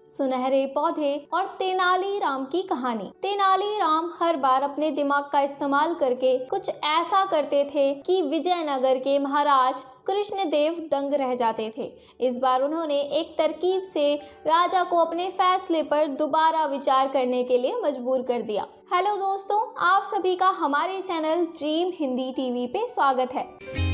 सुनहरे पौधे और तेनालीराम की कहानी। तेनालीराम हर बार अपने दिमाग का इस्तेमाल करके कुछ ऐसा करते थे कि विजयनगर के महाराज कृष्णदेव दंग रह जाते थे। इस बार उन्होंने एक तरकीब से राजा को अपने फैसले पर दोबारा विचार करने के लिए मजबूर कर दिया। हेलो दोस्तों, आप सभी का हमारे चैनल ड्रीम हिंदी टीवी पे स्वागत है।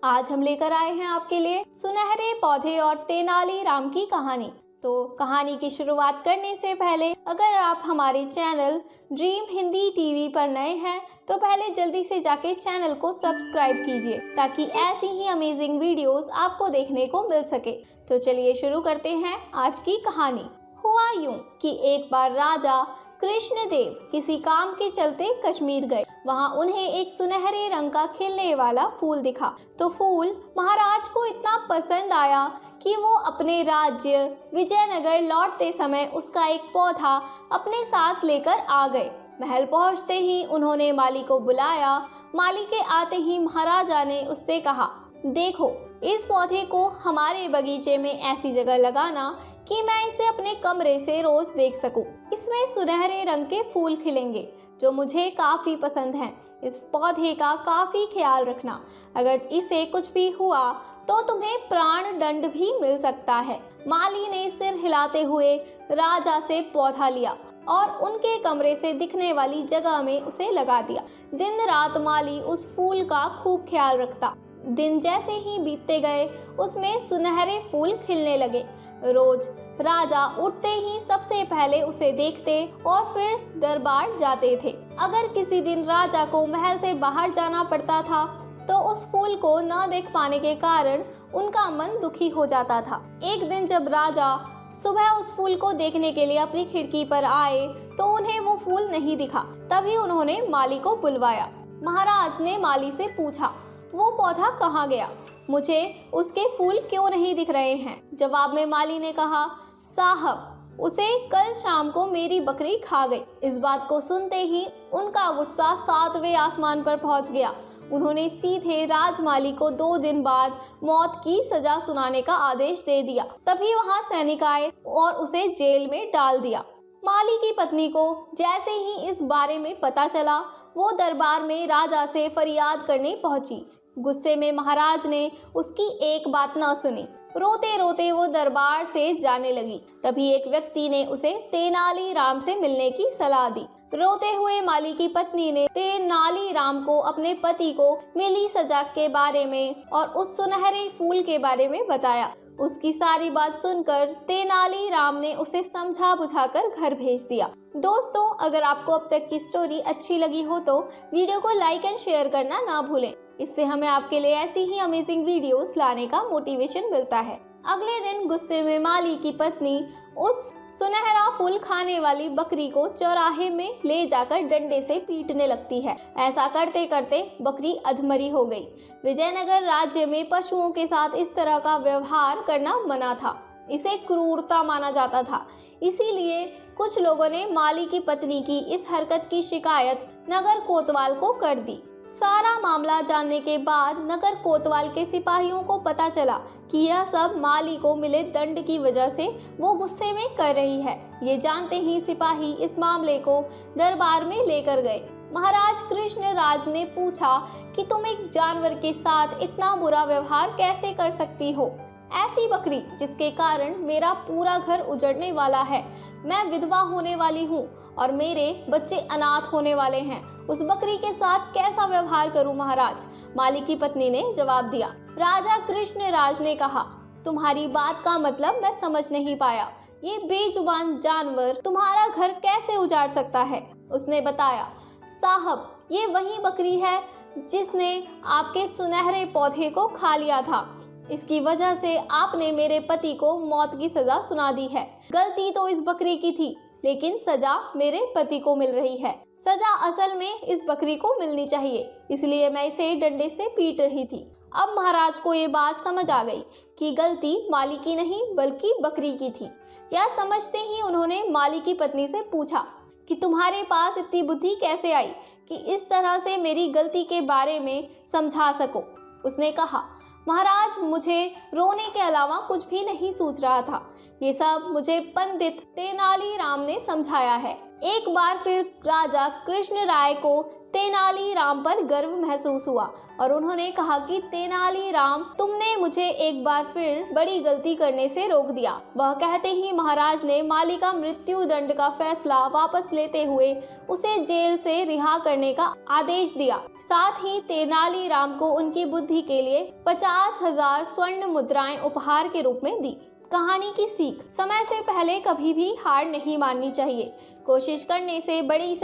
आज हम लेकर आए हैं आपके लिए सुनहरे पौधे और तेनालीराम की कहानी। तो कहानी की शुरुआत करने से पहले अगर आप हमारे चैनल ड्रीम हिंदी टीवी पर नए हैं तो पहले जल्दी से जाके चैनल को सब्सक्राइब कीजिए ताकि ऐसी ही अमेजिंग वीडियोस आपको देखने को मिल सके। तो चलिए शुरू करते हैं आज की कहानी। हुआ यूं कि एक बार राजा कृष्णदेव किसी काम के चलते कश्मीर गए। वहां उन्हें एक सुनहरे रंग का खिलने वाला फूल दिखा। तो फूल महाराज को इतना पसंद आया कि वो अपने राज्य विजयनगर लौटते समय उसका एक पौधा अपने साथ लेकर आ गए। महल पहुंचते ही उन्होंने माली को बुलाया। माली के आते ही महाराजा ने उससे कहा, देखो, इस पौधे को हमारे बगीचे में ऐसी जगह लगाना कि मैं इसे अपने कमरे से रोज देख सकूं। इसमें सुनहरे रंग के फूल खिलेंगे जो मुझे काफी पसंद हैं। इस पौधे का काफी ख्याल रखना। अगर इसे कुछ भी हुआ तो तुम्हें प्राण दंड भी मिल सकता है। माली ने सिर हिलाते हुए राजा से पौधा लिया और उनके कमरे से दिखने वाली जगह में उसे लगा दिया। दिन रात माली उस फूल का खूब ख्याल रखता। दिन जैसे ही बीतते गए उसमें सुनहरे फूल खिलने लगे। रोज राजा उठते ही सबसे पहले उसे देखते और फिर दरबार जाते थे। अगर किसी दिन राजा को महल से बाहर जाना पड़ता था तो उस फूल को न देख पाने के कारण उनका मन दुखी हो जाता था। एक दिन जब राजा सुबह उस फूल को देखने के लिए अपनी खिड़की पर आए तो उन्हें वो फूल नहीं दिखा। तभी उन्होंने माली को बुलवाया। महाराज ने माली से पूछा, वो पौधा कहाँ गया? मुझे उसके फूल क्यों नहीं दिख रहे हैं? जवाब में माली ने कहा, साहब, उसे कल शाम को मेरी बकरी खा गई। इस बात को सुनते ही उनका गुस्सा 7वें आसमान पर पहुंच गया। उन्होंने सीधे राजमाली को 2 दिन बाद मौत की सजा सुनाने का आदेश दे दिया। तभी वहां सैनिक आए और उसे जेल में डाल दिया। माली की पत्नी को जैसे ही इस बारे में पता चला वो दरबार में राजा से फरियाद करने पहुंची। गुस्से में महाराज ने उसकी एक बात न सुनी। रोते रोते वो दरबार से जाने लगी। तभी एक व्यक्ति ने उसे तेनालीराम से मिलने की सलाह दी। रोते हुए माली की पत्नी ने तेनालीराम को अपने पति को मिली सजा के बारे में और उस सुनहरे फूल के बारे में बताया। उसकी सारी बात सुनकर तेनालीराम ने उसे समझा बुझाकर घर भेज दिया। दोस्तों, अगर आपको अब तक की स्टोरी अच्छी लगी हो तो वीडियो को लाइक एंड शेयर करना ना भूलें। इससे हमें आपके लिए ऐसी ही अमेजिंग वीडियोस लाने का मोटिवेशन मिलता है। अगले दिन गुस्से में माली की पत्नी उस सुनहरा फूल खाने वाली बकरी को चौराहे में ले जाकर डंडे से पीटने लगती है। ऐसा करते करते बकरी अधमरी हो गई। विजयनगर राज्य में पशुओं के साथ इस तरह का व्यवहार करना मना था। इसे क्रूरता माना जाता था। इसीलिए कुछ लोगों ने माली की पत्नी की इस हरकत की शिकायत नगर कोतवाल को कर दी। सारा मामला जानने के बाद नगर कोतवाल के सिपाहियों को पता चला कि यह सब माली को मिले दंड की वजह से वो गुस्से में कर रही है। ये जानते ही सिपाही इस मामले को दरबार में लेकर गए। महाराज कृष्णराज ने पूछा कि तुम एक जानवर के साथ इतना बुरा व्यवहार कैसे कर सकती हो? ऐसी बकरी जिसके कारण मेरा पूरा घर उजड़ने वाला है। मैं विधवा होने वाली हूँ और मेरे बच्चे अनाथ होने वाले हैं। उस बकरी के साथ कैसा व्यवहार करूं महाराज? माली की पत्नी ने जवाब दिया। राजा कृष्णराज ने कहा, तुम्हारी बात का मतलब मैं समझ नहीं पाया। ये बेजुबान जानवर तुम्हारा घर कैसे उजाड़ सकता है? उसने बताया, साहब, ये वही बकरी है जिसने आपके सुनहरे पौधे को खा लिया था। इसकी वजह से आपने मेरे पति को मौत की सजा सुना दी है। गलती तो इस बकरी की थी, लेकिन सजा मेरे पति को मिल रही है। सजा असल में इस बकरी को मिलनी चाहिए, इसलिए मैं इसे डंडे से पीट रही थी। अब महाराज को ये बात समझ आ गई कि गलती माली की नहीं बल्कि बकरी की थी। यह समझते ही उन्होंने माली की पत्नी से पूछा कि तुम्हारे पास इतनी बुद्धि कैसे आई कि इस तरह से मेरी गलती के बारे में समझा सको। उसने कहा, महाराज, मुझे रोने के अलावा कुछ भी नहीं सूझ रहा था। ये सब मुझे पंडित तेनालीराम ने समझाया है। एक बार फिर राजा कृष्ण राय को तेनालीराम पर गर्व महसूस हुआ और उन्होंने कहा कि तेनालीराम, तुमने मुझे एक बार फिर बड़ी गलती करने से रोक दिया। वह कहते ही महाराज ने माली का मृत्यु दंड का फैसला वापस लेते हुए उसे जेल से रिहा करने का आदेश दिया। साथ ही तेनालीराम को उनकी बुद्धि के लिए 50,000 स्वर्ण मुद्राएं उपहार के रूप में दी। कहानी की सीख, समय से पहले कभी भी हार नहीं माननी चाहिए। कोशिश करने से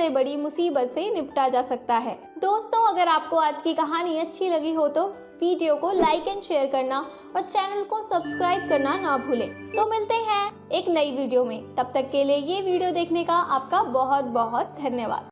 बड़ी मुसीबत से निपटा जा सकता है। दोस्तों, अगर आपको आज की कहानी अच्छी लगी हो तो वीडियो को लाइक एंड शेयर करना और चैनल को सब्सक्राइब करना ना भूलें। तो मिलते हैं एक नई वीडियो में। तब तक के लिए ये वीडियो देखने का आपका बहुत बहुत धन्यवाद।